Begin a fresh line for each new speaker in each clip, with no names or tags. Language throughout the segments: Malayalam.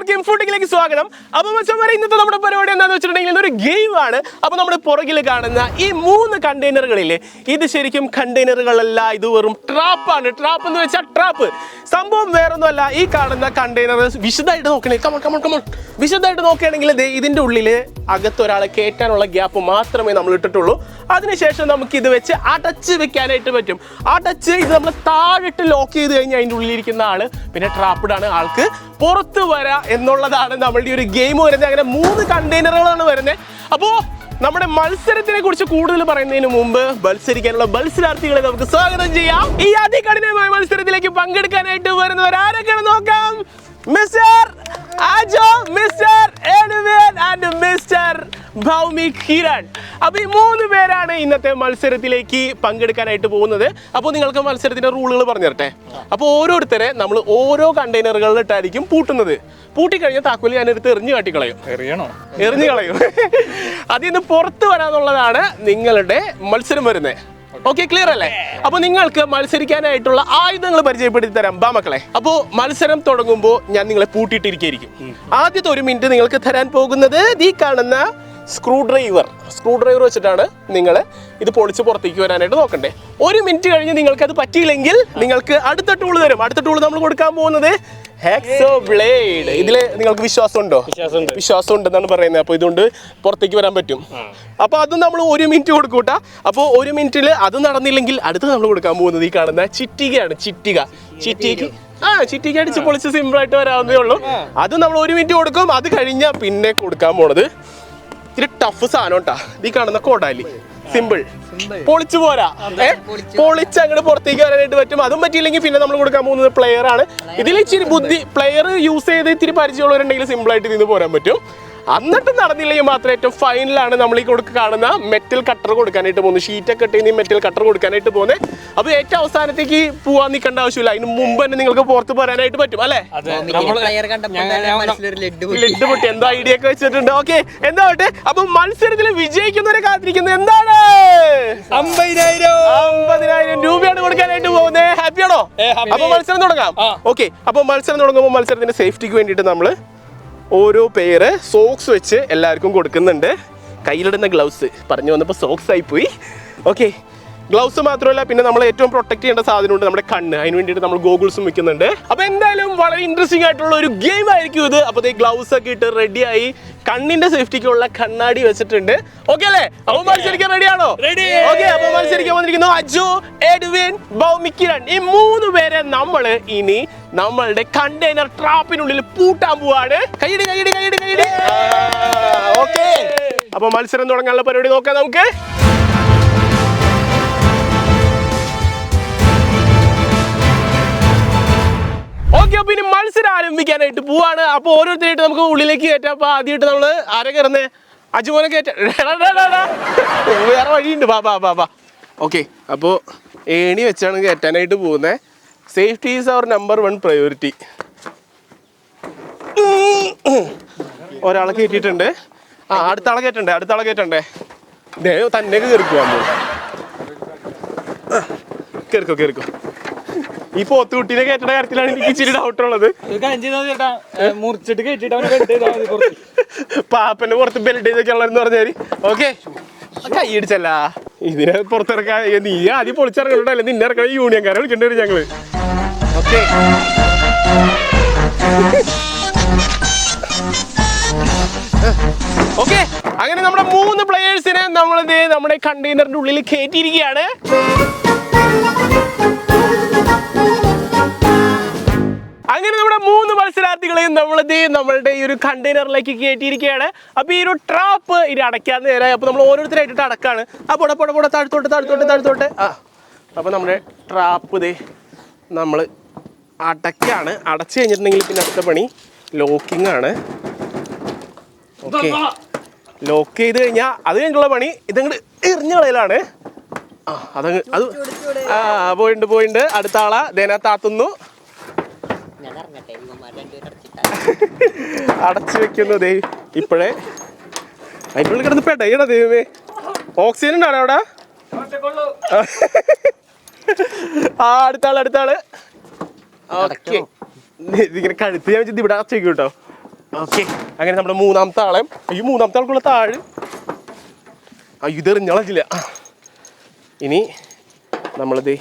എല്ലാവർക്കും ഫുഡിലേക്ക് സ്വാഗതം. അപ്പോൾ മച്ചന്മാരെ, ഇന്നത്തെ നമ്മുടെ പരിപാടി എന്താണെന്ന് വെച്ചിട്ടുണ്ടെങ്കിൽ ഇതൊരു ഗെയിമാണ്. അപ്പോൾ നമ്മുടെ പുറകിൽ കാണുന്ന ഈ 3 കണ്ടെയ്നറുകളില്ലേ, ഇത് ശരിക്കും കണ്ടെയ്നറുകളല്ല, ഇത് വെറും ട്രാപ്പാണ്. ട്രാപ്പ് എന്ന് വെച്ചാൽ ട്രാപ്പ് സംഭവം വേറൊന്നുമല്ല. ഈ കാണുന്ന കണ്ടെയ്നർ വിശദമായിട്ട് നോക്കണേ, കമൺ വിശദമായിട്ട് നോക്കുകയാണെങ്കിൽ ഇതിൻ്റെ ഉള്ളിൽ അകത്തൊരാളെ കയറ്റാനുള്ള ഗ്യാപ്പ് മാത്രമേ നമ്മൾ ഇട്ടിട്ടുള്ളൂ. അതിനുശേഷം നമുക്ക് ഇത് വെച്ച് അടച്ച് വെക്കാനായിട്ട് പറ്റും. അടച്ച് ഇത് നമ്മൾ താഴിട്ട് ലോക്ക് ചെയ്ത് കഴിഞ്ഞാൽ അതിൻ്റെ ഉള്ളിലിരിക്കുന്ന ആള് പിന്നെ ട്രാപ്പിഡാണ്, ആൾക്ക് പുറത്ത് വരാം എന്നുള്ളതാണ് നമ്മളുടെ ഒരു ഗെയിം വരുന്നത്. അങ്ങനെ 3 കണ്ടെയ്നറുകളാണ് വരുന്നത്. അപ്പോൾ നമ്മുടെ മത്സരത്തിനെ കുറിച്ച് കൂടുതൽ പറയുന്നതിന് മുമ്പ് മത്സരിക്കാനുള്ള മത്സരാർത്ഥികളെ നമുക്ക് സ്വാഗതം ചെയ്യാം. ഈ അതികഠിനമായ മത്സരത്തിലേക്ക് പങ്കെടുക്കാനായിട്ട് വരുന്നവർ ആരൊക്കെയാണ് നോക്കാം. Mister Ajo, mister Edwin and mister Bhowmik Hiran. അപ്പോൾ ഈ 3 പേരാണ് ഇന്നത്തെ മത്സരത്തിലേക്ക് പങ്കെടുക്കാനായിട്ട് പോകുന്നത്. അപ്പോൾ നിങ്ങൾക്ക് മത്സരത്തിന്റെ റൂളുകൾ പറഞ്ഞു തരട്ടെ. അപ്പോൾ ഓരോരുത്തരെ നമ്മൾ ഓരോ കണ്ടെയ്നറുകളിലിട്ടായിരിക്കും പൂട്ടുന്നത്. പൂട്ടിക്കഴിഞ്ഞാൽ താക്കോല് ഞാനെടുത്ത് എറിഞ്ഞു കാട്ടിക്കളയും. എറിഞ്ഞു കളയും. അതിൽ നിന്ന് പുറത്ത് വരാന്നുള്ളതാണ് നിങ്ങളുടെ മത്സരം വരുന്നത്. ഓക്കെ, ക്ലിയർ അല്ലേ? അപ്പൊ നിങ്ങൾക്ക് മത്സരിക്കാനായിട്ടുള്ള ആയുധങ്ങൾ പരിചയപ്പെടുത്തി തരാം ബാ മക്കളെ. അപ്പോൾ മത്സരം തുടങ്ങുമ്പോൾ ഞാൻ നിങ്ങളെ പൂട്ടിയിട്ടിരിക്കും. ആദ്യത്തെ 1 മിനിറ്റ് നിങ്ങൾക്ക് തരാൻ പോകുന്നത് ഈ കാണുന്ന സ്ക്രൂ ഡ്രൈവർ വെച്ചിട്ടാണ് നിങ്ങൾ ഇത് പൊളിച്ച് പുറത്തേക്ക് വരാനായിട്ട് നോക്കണ്ടേ. 1 മിനിറ്റ് കഴിഞ്ഞ് നിങ്ങൾക്ക് അത് പറ്റിയില്ലെങ്കിൽ നിങ്ങൾക്ക് അടുത്ത ടൂൾ തരും. അടുത്ത ടൂൾ നമ്മൾ കൊടുക്കാൻ പോകുന്നത് ഹെക്സോ ബ്ലേഡ്. ഇതില് നിങ്ങൾക്ക് വിശ്വാസമുണ്ടോ? വിശ്വാസം ഉണ്ടെന്നാണ് പറയുന്നത്. അപ്പോൾ ഇതുകൊണ്ട് പുറത്തേക്ക് വരാൻ പറ്റും. അപ്പോൾ അത് നമ്മൾ 1 മിനിറ്റ് കൊടുക്കൂട്ടാ. അപ്പോൾ 1 മിനിറ്റിൽ അത് നടന്നില്ലെങ്കിൽ അടുത്ത് നമ്മൾ കൊടുക്കാൻ പോകുന്നത് ഈ കാണുന്ന ചിറ്റികയാണ്. ചിറ്റിക അടിച്ച് പൊളിച്ച് സിമ്പിൾ ആയിട്ട് വരാവുന്നേ ഉള്ളൂ. അത് നമ്മൾ 1 മിനിറ്റ് കൊടുക്കും. അത് കഴിഞ്ഞാൽ പിന്നെ കൊടുക്കാൻ പോണത് ഇത്തിരി ടഫ് സാധനം കേട്ടാ. ഈ കാണുന്ന കോടാലി, സിമ്പിൾ, പൊളിച്ചു പോരാ. പൊളിച്ച് അങ്ങോട്ട് പുറത്തേക്ക് വരാനായിട്ട് പറ്റും. അതും പറ്റിയില്ലെങ്കിൽ പിന്നെ നമ്മൾ കൊടുക്കാൻ പോകുന്നത് പ്ലെയർ ആണ്. ഇതിൽ ഇച്ചിരി ബുദ്ധി, പ്ലെയർ യൂസ് ചെയ്ത് ഇത്തിരി പരിചയമുള്ളവരുണ്ടെങ്കിൽ സിമ്പിൾ ആയിട്ട് ഇതിന് പോരാൻ പറ്റും. എന്നിട്ട് നടന്നില്ലെങ്കിൽ മാത്രം ഏറ്റവും ഫൈനലാണ് നമ്മൾ ഈ കാണുന്ന മെറ്റൽ കട്ടർ കൊടുക്കാനായിട്ട് പോകുന്നത്. ഷീറ്റൊക്കെ ഇട്ട് മെറ്റൽ കട്ടർ കൊടുക്കാനായിട്ട് പോകുന്നത്. അപ്പോൾ ഏറ്റവും അവസാനത്തേക്ക് പോവാൻ നിൽക്കേണ്ട ആവശ്യമില്ല. അതിന് മുമ്പ് തന്നെ നിങ്ങൾക്ക് പുറത്ത് പോരാനായിട്ട് പറ്റും അല്ലേ? ലെഡ് പൊട്ടി എന്തോ ഐഡിയ ഒക്കെ വെച്ചിട്ടുണ്ട്. ഓക്കെ, എന്താ പറ്റേ. അപ്പൊ മത്സരത്തിൽ വിജയിക്കുന്നവരെ കാത്തിരിക്കുന്നത് എന്താണ്? 50,000 രൂപയാണ് കൊടുക്കാനായിട്ട് പോകുന്നത്. ഹാപ്പിയാണോ? അപ്പൊ മത്സരം തുടങ്ങാം. ഓക്കെ, അപ്പൊ മത്സരം തുടങ്ങുമ്പോൾ മത്സരത്തിന്റെ സേഫ്റ്റിക്ക് വേണ്ടിയിട്ട് നമ്മൾ ഓരോ പേര് സോക്സ് വെച്ച് എല്ലാവർക്കും കൊടുക്കുന്നുണ്ട്. കയ്യിലിടുന്ന ഗ്ലൗസ് പറഞ്ഞു വന്നപ്പോൾ സോക്സ് ആയിപ്പോയി. ഓക്കെ, ഗ്ലൗസ് മാത്രമല്ല, പിന്നെ നമ്മൾ ഏറ്റവും പ്രൊട്ടക്ട് ചെയ്യേണ്ട സാധനമുണ്ട്, നമ്മുടെ കണ്ണ്. അതിന് വേണ്ടിയിട്ട് നമ്മൾ ഗോഗിൾസും വെക്കുന്നുണ്ട്. അപ്പോൾ എന്തായാലും വളരെ ഇൻട്രസ്റ്റിംഗ് ആയിട്ടുള്ള ഒരു ഗെയിം ആയിരിക്കും ഇത്. അപ്പോൾ ഈ ഗ്ലൗസ് ഒക്കെ ഇട്ട് റെഡിയായി കണ്ണിന്റെ സേഫ്റ്റിക്കുള്ള കണ്ണാടി വെച്ചിട്ടുണ്ട്. ഓക്കെ അല്ലേ? അപ്പോൾ മത്സരിക്കാൻ റെഡിയാണോ? ഓക്കെ, അപ്പോൾ മത്സരിക്കാൻ വന്നിരിക്കുന്നു അജു, എഡ്വിൻ, ഭൗമിക് ഹിരൺ. ഈ 3 പേരെ നമ്മൾ ഇനി നമ്മളുടെ കണ്ടെയ്നർ ട്രാപ്പിനുള്ളിൽ പൂട്ടാൻ പോവാണ്. കൈയിടി. ഓക്കെ, അപ്പോൾ മത്സരം തുടങ്ങാനുള്ള പരിപാടി നോക്കാം നമുക്ക്. ഓക്കെ, അപ്പൊ ഇനി മത്സരം ആരംഭിക്കാനായിട്ട് പോവാണ്. അപ്പൊ ഓരോരുത്തരായിട്ട് നമുക്ക് ഉള്ളിലേക്ക് കയറ്റാം. അപ്പൊ ആദ്യമായിട്ട് നമ്മള് ആരെ കയറുന്നേ? അജുമോനെ കയറ്റ. വേറെ വഴിയുണ്ട്, ബാ. ഓക്കെ, അപ്പോൾ ഏണി വെച്ചാണ് കയറ്റാനായിട്ട് പോകുന്നത്. Safety is our number 1 priority. ഒരാളെ കയറ്റിയിട്ടുണ്ട്. അടുത്ത ആളെ കയറ്റണ്ടേ. തന്നെ കയറിക്കുവാൻ പോകും. കേറിക്കോ. ഈ പോത്തുകുട്ടീനെ കയറ്റുന്ന കാര്യത്തിലാണ് എനിക്ക് ഇച്ചിരി ഡൗട്ട് ഉള്ളത്. പാപ്പന്റെ പുറത്ത് ബെൽറ്റ് ചെയ്തൊക്കെ ഉള്ളതെന്ന് പറഞ്ഞാല്. ഓക്കെ, കൈയടിച്ചല്ല ഇതിനെ പുറത്തിറക്കാൻ. നീ ആദ്യം പൊളിച്ചിറങ്ങണ്ടല്ലേ, നിന്നെ ഇറക്കണ യൂണിയൻകാരെ വിളിക്കേണ്ടി വരും ഞങ്ങള്. ഓക്കെ, ഓക്കെ, അങ്ങനെ നമ്മുടെ 3 പ്ലെയേഴ്സിനെ നമ്മളിത് നമ്മുടെ കണ്ടെയ്നറിന്റെ ഉള്ളിൽ കയറ്റിയിരിക്കുകയാണ്. അങ്ങനെ നമ്മുടെ 3 മത്സരാർത്ഥികളെയും നമ്മളുടെ ഈ ഒരു കണ്ടെയ്നറിലേക്ക് കയറ്റിയിരിക്കുകയാണ്. അപ്പൊ ഈ ഒരു ട്രാപ്പ് ഇനി അടയ്ക്കാന്ന് നേരായി. അപ്പൊ നമ്മൾ ഓരോരുത്തരായിട്ട് അടക്കാണ്. പൊട താഴ്ത്തോട്ട്. അപ്പൊ നമ്മുടെ ട്രാപ്പ് നമ്മൾ അടയ്ക്കാണ്. അടച്ചു കഴിഞ്ഞിട്ടുണ്ടെങ്കിൽ പിന്നെ അടുത്ത പണി ലോക്കിംഗ് ആണ്. ഓക്കെ, ലോക്ക് ചെയ്ത് കഴിഞ്ഞാൽ അത് കഴിഞ്ഞുള്ള പണി ഇതങ്ങോട്ട് എറിഞ്ഞ കളയിലാണ്. പോയിണ്ട്. അടുത്ത ആളാ ദേനത്താത്തുന്നു. അടച്ചു വെക്കുന്നത് ഇപ്പോഴേ അതിൻ്റെ ഉള്ളിൽ കിടന്ന് പെടയണ ദൈവമേ. ഓക്സിജൻ ഉണ്ടാണ് അവിടെ. അടുത്ത ആള്. ഓക്കെ, ഇതിങ്ങനെ കഴുത്ത് ഞാൻ ഇവിടെ അടച്ചു വെക്കും കേട്ടോ. ഓക്കെ, അങ്ങനെ നമ്മുടെ മൂന്നാമത്തെ ആളെ ഈ മൂന്നാമത്തെ ആൾക്കുള്ള താഴ് ഇതെറിഞ്ഞളഞ്ഞില്ല. ഇനി നമ്മളിത്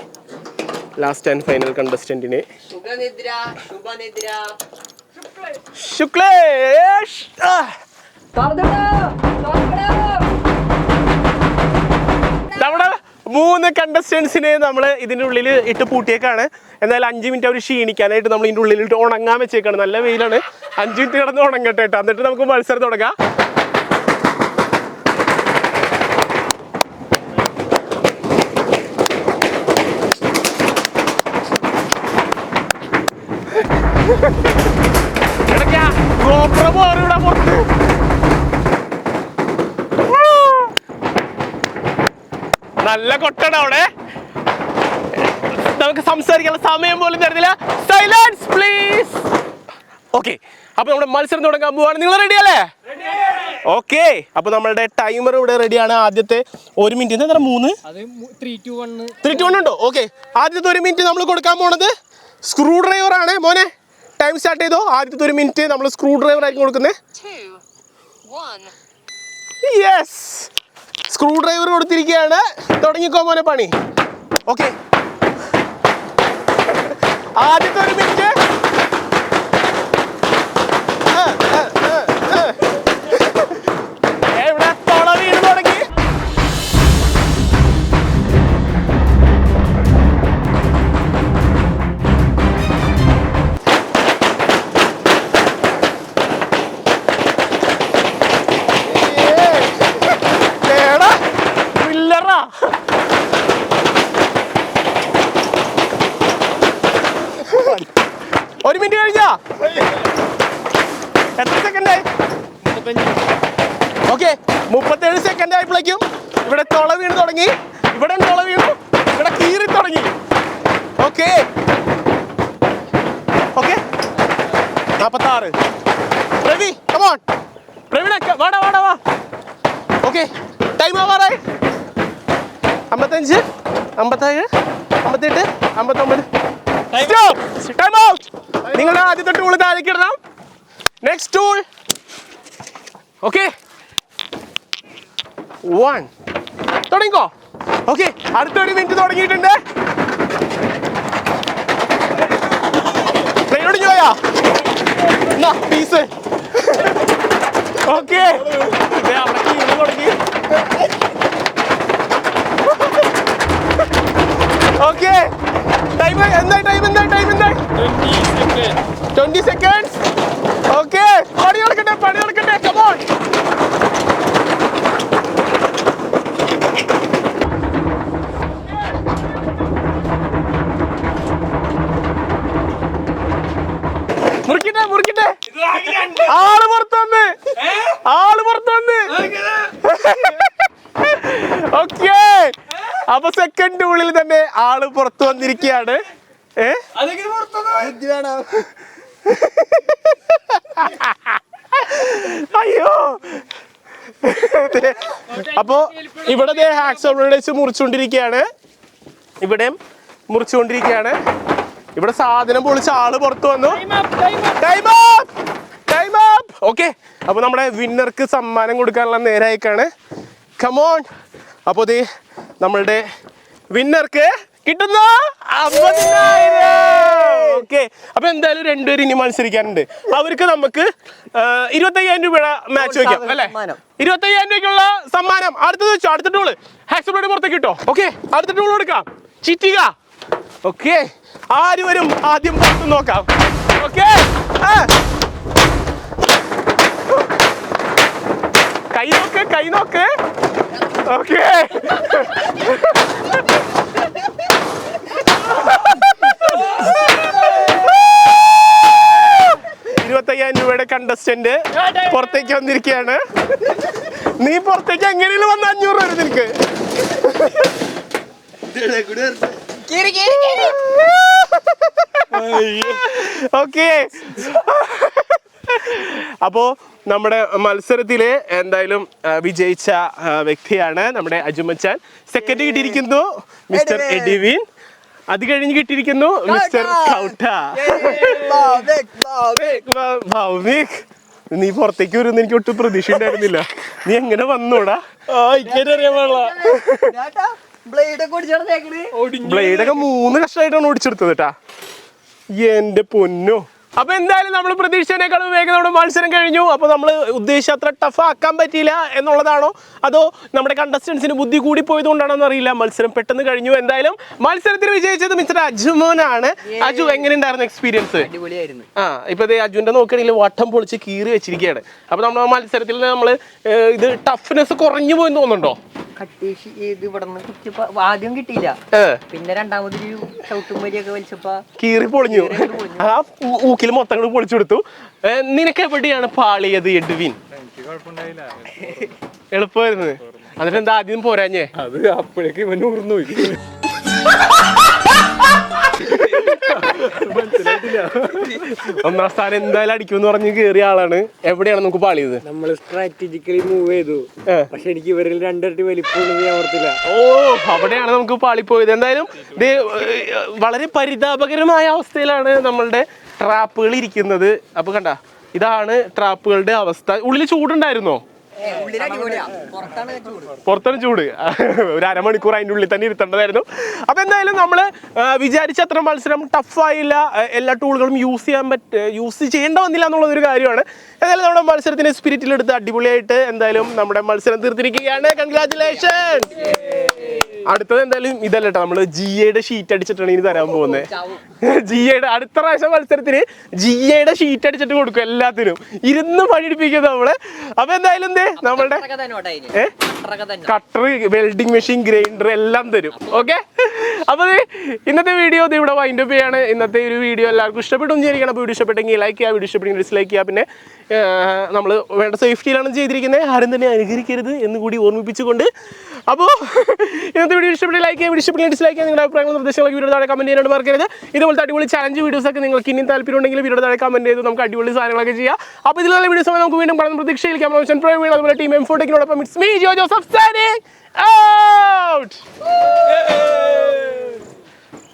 ലാസ്റ്റ് ആൻഡ് ഫൈനൽ കണ്ടസ്റ്റന്റിനെ ശുക്ലേഷ് നമ്മുടെ 3 കണ്ടസ്റ്റൻസിനെ നമ്മൾ ഇതിൻ്റെ ഉള്ളിൽ ഇട്ട് പൂട്ടിയേക്കാണ്. എന്നാലും 5 മിനിറ്റ് അവർ ക്ഷീണിക്കാനായിട്ട് നമ്മൾ ഇതിൻ്റെ ഉള്ളിൽ ഇട്ട് ഉണങ്ങാൻ വെച്ചേക്കാണ്. നല്ല വെയിലാണ്. 5 മിനിറ്റ് കിടന്ന് ഉണങ്ങട്ടെ കേട്ടോ, എന്നിട്ട് നമുക്ക് മത്സരം തുടങ്ങാം. നല്ല കൊട്ടട അവിടെ, നമുക്ക് സംസാരിക്കാനുള്ള സമയം പോലും തരുന്നില്ല. Silence please. ഓക്കെ, അപ്പൊ നമ്മുടെ മത്സരം തുടങ്ങാൻ പോവാണ്. നിങ്ങൾ റെഡി അല്ലേ? ഓക്കെ, അപ്പൊ നമ്മളുടെ ടൈമർ ഇവിടെ റെഡിയാണ്. ആദ്യത്തെ 1 മിനിറ്റ് 3, 2, 1 ഉണ്ടോ? ഓക്കെ, ആദ്യത്തെ 1 മിനിറ്റ് നമ്മൾ കൊടുക്കാൻ പോണത് സ്ക്രൂ ഡ്രൈവർ ആണ്. മോനെ ടൈം സ്റ്റാർട്ട് ചെയ്തോ. ആദ്യത്തെ 1 മിനിറ്റ് നമ്മൾ സ്ക്രൂ ഡ്രൈവർ ആയിരിക്കും കൊടുക്കുന്നത്. യെസ്, സ്ക്രൂ ഡ്രൈവർ കൊടുത്തിരിക്കുകയാണ്. തുടങ്ങിക്കോ മോനെ പണി. ഓക്കെ, ആദ്യത്തെ 1 മിനിറ്റ് ഇവിടെ തൊള വീണ് തുടങ്ങി. ഒരു മിനിറ്റ് കഴിഞ്ഞാ എത്ര സെക്കൻഡായി? ഓക്കെ, 37 സെക്കൻഡ് ആയപ്പോഴേക്കും ഇവിടെ തൊള വീണ് തുടങ്ങി. ഇവിടെ തൊള വീണു, ഇവിടെ കീറി തുടങ്ങി. Okay okay, 46. പ്രവി കമോൺ, പ്രവീണ വാടാ വാടാ വാ. ഓക്കെ, ടൈം ആവാറായി. 55, 57, 58, 59. Time out. നിങ്ങളുടെ ആദ്യത്തെ ടൂൾ താഴേക്ക് ഇടണം. Next tool. ഓക്കെ, 1 തുടങ്ങിക്കോ. ഓക്കെ, അടുത്ത 1 മിനിറ്റ് തുടങ്ങിയിട്ടുണ്ട്. ട്രെയിൻ ഒടിഞ്ഞു പോയാ പീസ്. ഓക്കെ, അവിടെ കീഴിൽ തുടങ്ങി. ഓക്കെ, ടൈം എന്തായി? 20 seconds. ഓക്കെ, പണി നടക്കട്ടെ. കമോൺ. മുറിക്കട്ടെ. ആള് പുറത്ത് വന്ന്. ഓക്കെ, അപ്പൊ സെക്കൻഡ് ഉള്ളിൽ തന്നെ ആള് പുറത്തു വന്നിരിക്കുകയാണ്. അയ്യോ, അപ്പോ ഇവിടെ ഹാക്സോബ്ലേഡ്സ് മുറിച്ചുകൊണ്ടിരിക്കുകയാണ്. ഇവിടെ സാധനം പൊളിച്ച് ആള് പുറത്തു വന്നു. Time up. ഓക്കെ, അപ്പൊ നമ്മുടെ വിന്നർക്ക് സമ്മാനം കൊടുക്കാനുള്ള നേരായിക്കാണ്. കമോൺ. അപ്പൊ നമ്മളുടെ വിന്നർക്ക് കിട്ടുന്നു 50,000. ഓക്കെ, അപ്പൊ എന്തായാലും 2 പേര് ഇനി മത്സരിക്കാനുണ്ട്. അവർക്ക് നമുക്ക് 25,000 രൂപയുടെ മാച്ച് വയ്ക്കാം അല്ലെ? 25,000 രൂപയ്ക്കുള്ള സമ്മാനം അടുത്തത് വെച്ചോ. അടുത്ത ടൂള് ഹാക്സോബ്ലേഡ് പുറത്തേക്ക് കിട്ടോ. ഓക്കെ, അടുത്ത ടൂൾ കൊടുക്കാം. ചിറ്റിക. ഓക്കെ, ആര് വരും ആദ്യം പുറത്ത് നോക്കാം. ഓക്കെ, കൈ നോക്ക്. ഓക്കെ, 25,000 രൂപയുടെ കണ്ടസ്റ്റന്റ് പുറത്തേക്ക് വന്നിരിക്കുകയാണ്. നീ പുറത്തേക്ക് എങ്ങനെയും വന്ന് 500 രൂപ നിനക്ക്. ഓക്കെ, അപ്പോ നമ്മുടെ മത്സരത്തില് എന്തായാലും വിജയിച്ച വ്യക്തിയാണ് നമ്മുടെ അജുമച്ചാൻ. സെക്കൻഡ് കിട്ടിയിരിക്കുന്നു മിസ്റ്റർ എഡിവിൻ. അത് കഴിഞ്ഞ് കിട്ടിയിരിക്കുന്നു മിസ്റ്റർ കൗട്ട. ഭൗമിക്. നീ പുറത്തേക്ക് വരുമെന്ന് എനിക്ക് ഒട്ടും പ്രതീക്ഷ ഉണ്ടായിരുന്നില്ല. നീ എങ്ങനെ വന്നോടാ? അറിയാൻ പാടില്ല. ബ്ലേഡൊക്കെ 3 കഷ്ണമായിട്ടാണ് ഓടിച്ചെടുത്തത് കേട്ടാ. എന്റെ പൊന്നോ. അപ്പൊ എന്തായാലും നമ്മൾ പ്രതീക്ഷിച്ചതിനേക്കാളും വേഗം നമ്മുടെ മത്സരം കഴിഞ്ഞു. അപ്പൊ നമ്മൾ ഉദ്ദേശിച്ച അത്ര ടഫ് ആക്കാൻ പറ്റിയില്ല എന്നുള്ളതാണോ അതോ നമ്മുടെ കണ്ടസ്റ്റൻസിന് ബുദ്ധി കൂടി പോയതുകൊണ്ടാണോ എന്നറിയില്ല. മത്സരം പെട്ടെന്ന് കഴിഞ്ഞു. എന്തായാലും മത്സരത്തിൽ വിജയിച്ചത് മിസ്റ്റർ അജുമോനാണ്. അജു, എങ്ങനെ ഉണ്ടായിരുന്നു എക്സ്പീരിയൻസ്? ഇപ്പൊ അജുവിന്റെ നോക്കുകയാണെങ്കിൽ വട്ടം പൊളിച്ച് കീറി വെച്ചിരിക്കുകയാണ്. അപ്പൊ നമ്മുടെ മത്സരത്തിൽ നമ്മൾ ഇത് ടഫ്നെസ് കുറഞ്ഞു പോയെന്ന് തോന്നുന്നുണ്ടോ?
ആദ്യം കിട്ടിയില്ല, പിന്നെ രണ്ടാമതൊരു ചവിട്ടുമ്പരിയൊക്കെ വലിച്ചപ്പോ
കീറി പൊളിഞ്ഞു. ആ ഊക്കിൽ മൊത്തം പൊളിച്ചു കൊടുത്തു. നിനക്ക് എവിടെയാണ് പാളിയത് എഡ്വിൻ? എളുപ്പമായിരുന്നു. എന്നിട്ട് എന്താ ആദ്യം പോരാഞ്ഞേ?
അത് അപ്പോഴേക്ക് ഇവൻ ഊർന്നു പോയി.
ഒന്നാം സ്ഥാനം എന്തായാലും അടിക്കുമെന്ന് പറഞ്ഞ് കേറിയ ആളാണ്. എവിടെയാണ് നമുക്ക് പാളിയത്?
നമ്മൾ സ്ട്രാറ്റജിക്കലി മൂവ് ചെയ്തു, പക്ഷെ എനിക്ക് ഇവരിൽ 2 ഇരട്ടി വലിപ്പം ഞാൻ ഓർത്തില്ല.
അവിടെയാണ് നമുക്ക് പാളിപ്പോയത്. എന്തായാലും വളരെ പരിതാപകരമായ അവസ്ഥയിലാണ് നമ്മളുടെ ട്രാപ്പുകൾ ഇരിക്കുന്നത്. അപ്പൊ കണ്ട, ഇതാണ് ട്രാപ്പുകളുടെ അവസ്ഥ. ഉള്ളിൽ ചൂടുണ്ടായിരുന്നോ? പുറത്താണ് ചൂട്. ഒരു അരമണിക്കൂർ അതിൻ്റെ ഉള്ളിൽ തന്നെ ഇരുത്തേണ്ടതായിരുന്നു. അപ്പൊ എന്തായാലും നമ്മള് വിചാരിച്ച അത്ര മത്സരം ടഫായില്ല. എല്ലാ ടൂളുകളും യൂസ് ചെയ്യേണ്ട വന്നില്ല എന്നുള്ളതൊരു കാര്യമാണ്. എന്തായാലും നമ്മുടെ മത്സരത്തിന്റെ സ്പിരിറ്റിലെടുത്ത് അടിപൊളിയായിട്ട് എന്തായാലും നമ്മുടെ മത്സരം തീർത്തിരിക്കുകയാണ്. കൺഗ്രാറ്റുലേഷൻ. അടുത്തത് എന്തായാലും ഇതല്ല കേട്ടോ, നമ്മള് GA ഷീറ്റ് അടിച്ചിട്ടാണ് ഇനി തരാൻ പോകുന്നത്. അടുത്ത പ്രാവശ്യം മത്സരത്തിന് GA ഷീറ്റ് അടിച്ചിട്ട് കൊടുക്കും എല്ലാത്തിനും. ഇരുന്ന് പണിയെടുപ്പിക്കും നമ്മള്. അപ്പൊ എന്തായാലും നമ്മളുടെ കട്ടർ, വെൽഡിംഗ് മെഷീൻ, ഗ്രൈൻഡർ എല്ലാം തരും. ഓക്കെ, അപ്പൊ ഇന്നത്തെ വീഡിയോ ഇവിടെ വൈൻഡ് അപ്പ് ചെയ്യാണ്. ഇന്നത്തെ ഒരു വീഡിയോ എല്ലാവർക്കും ഇഷ്ടപ്പെട്ടു വിചാരിക്കണം. അപ്പോൾ വീഡിയോ ഇഷ്ടപ്പെട്ടെങ്കിൽ ലൈക്ക് ചെയ്യുക, വീഡിയോ ഇഷ്ടപ്പെട്ടെങ്കിൽ ഡിസ്ലൈക്ക് ചെയ്യുക. പിന്നെ നമ്മൾ വേണ്ട സേഫ്റ്റിയിലാണ് ചെയ്തിരിക്കുന്നത്, ആരും തന്നെ അനുകരിക്കരുത് എന്ന് കൂടി ഓർമ്മിപ്പിച്ചുകൊണ്ട്. അപ്പോൾ ഇന്നത്തെ വീഡിയോ ഇഷ്ടപ്പെട്ടെങ്കിൽ ലൈക്ക് ചെയ്യുക, വീഡിയോ ഇഷ്ടപ്പെട്ടെങ്കിൽ ഡിസ്ലൈക്ക് ചെയ്യുക. നിങ്ങളുടെ അഭിപ്രായങ്ങളും നിർദ്ദേശങ്ങളൊക്കെ വീഡിയോ താഴെ കമന്റ് ചെയ്യാനായിട്ട് മറക്കരുത്. ഇതുപോലത്തെ അടിപൊളി ചലഞ്ച് വീഡിയോസൊക്കെ നിങ്ങൾക്ക് ഇനിയും താല്പര്യം ഉണ്ടെങ്കിൽ വീഡിയോ താഴെ കമന്റ് ചെയ്ത് നമുക്ക് അടിപൊളി സാധനങ്ങളൊക്കെ ചെയ്യാം. അപ്പോൾ ഇതിലുള്ള വീഡിയോസ് നമുക്ക് വീണ്ടും കാണുന്ന പ്രതീക്ഷയിൽ അതുപോലെ ടീം M4 Techനോടൊപ്പം it's me Jo Joseph signing out.